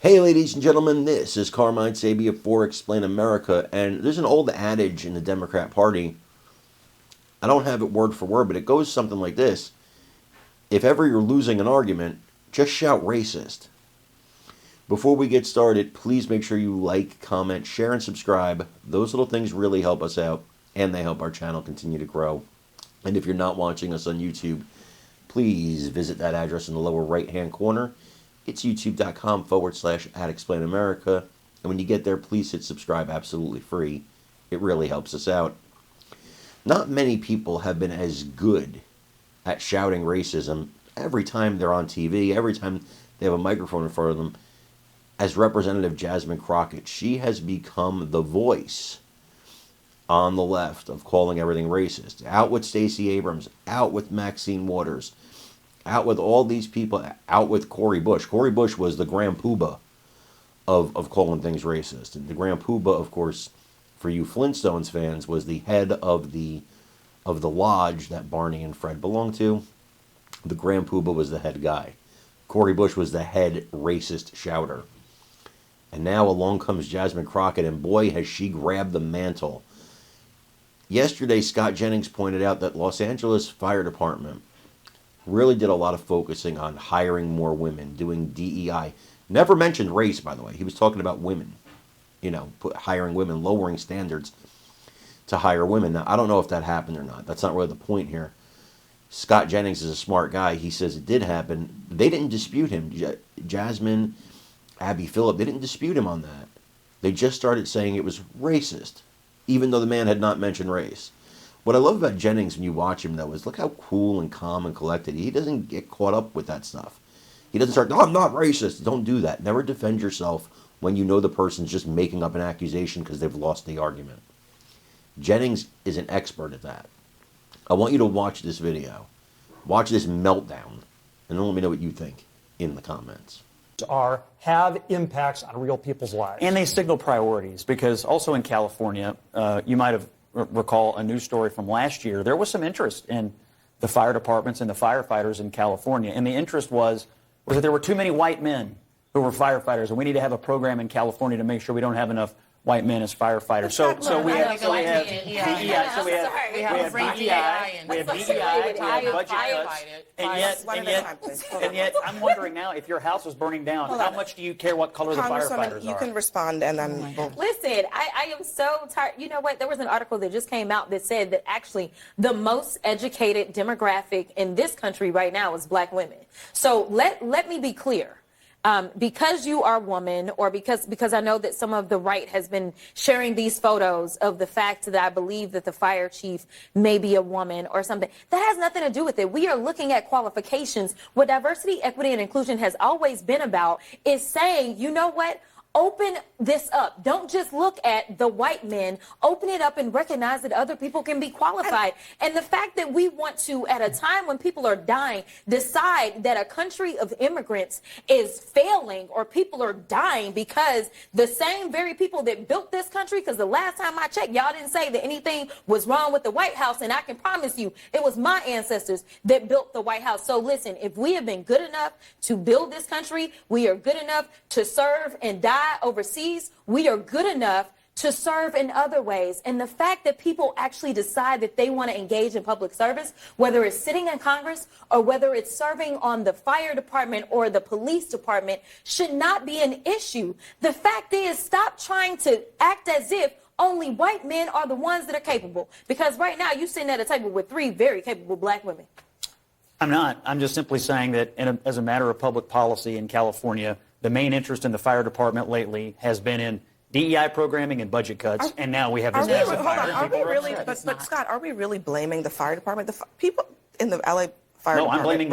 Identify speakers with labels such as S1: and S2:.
S1: Hey, ladies and gentlemen, this is Carmine Sabia for Explain America, and there's an old adage in the Democrat Party. I don't have it word for word, but it goes something like this. If ever you're losing an argument, just shout racist. Before we get started, please make sure you like, comment, share, and subscribe. Those little things really help us out, and they help our channel continue to grow. And if you're not watching us on YouTube, please visit that address in the lower right-hand corner. It's youtube.com/@explainamerica. And when you get there, please hit subscribe, absolutely free. It really helps us out. Not many people have been as good at shouting racism every time they're on TV, every time they have a microphone in front of them, as Representative Jasmine Crockett. She has become the voice on the left of calling everything racist. Out with Stacey Abrams, out with Maxine Waters, out with all these people, out with Cori Bush. Cori Bush was the grand poobah of calling things racist. And the grand poobah, of course, for you Flintstones fans, was the head of the lodge that Barney and Fred belonged to. The grand poobah was the head guy. Cori Bush was the head racist shouter. And now along comes Jasmine Crockett, and boy, has she grabbed the mantle. Yesterday, Scott Jennings pointed out that Los Angeles Fire Department really did a lot of focusing on hiring more women, doing DEI. Never mentioned race, by the way. He was talking about women, hiring women, lowering standards to hire women. Now, I don't know if that happened or not. That's not really the point here. Scott Jennings is a smart guy. He says it did happen. They didn't dispute him. Jasmine, Abby Phillip, they didn't dispute him on that. They just started saying it was racist, even though the man had not mentioned race. What I love about Jennings when you watch him, though, is look how cool and calm and collected. He doesn't get caught up with that stuff. He doesn't start, no, I'm not racist. Don't do that. Never defend yourself when you know the person's just making up an accusation because they've lost the argument. Jennings is an expert at that. I want you to watch this video. Watch this meltdown. And then let me know what you think in the comments.
S2: Have impacts on real people's lives.
S3: And they signal priorities, because also in California, you might have recall a news story from last year. There was some interest in the fire departments and the firefighters in California, and the interest was that there were too many white men who were firefighters, and we need to have a program in California to make sure we don't have enough white men as firefighters. So we have DEI, we have budget cuts, and yet I'm wondering now, if your house was burning down, how much do you care what color the firefighters are?
S4: You can respond, and then
S5: listen. I am so tired. You know what? There was an article that just came out that said that actually the most educated demographic in this country right now is black women. So let me be clear. Because you are a woman, or because I know that some of the right has been sharing these photos of the fact that I believe that the fire chief may be a woman or something, that has nothing to do with it. We are looking at qualifications. What diversity, equity, and inclusion has always been about is saying, you know what? Open this up. Don't just look at the white men. Open it up and recognize that other people can be qualified. And the fact that we want to, at a time when people are dying, decide that a country of immigrants is failing, or people are dying because the same very people that built this country, because the last time I checked, y'all didn't say that anything was wrong with the White House, and I can promise you it was my ancestors that built the White House. So listen, if we have been good enough to build this country, we are good enough to serve and die overseas, we are good enough to serve in other ways. And the fact that people actually decide that they want to engage in public service, whether it's sitting in Congress or whether it's serving on the fire department or the police department, should not be an issue. The fact is, stop trying to act as if only white men are the ones that are capable. Because right now you're sitting at a table with 3 very capable black women.
S3: I'm not. I'm just simply saying that as a matter of public policy in California, the main interest in the fire department lately has been in DEI programming and budget cuts, and now we have this massive fire.
S4: Are we really? But Scott, are we really blaming the fire department? The people in the LA fire department.
S3: No, I'm blaming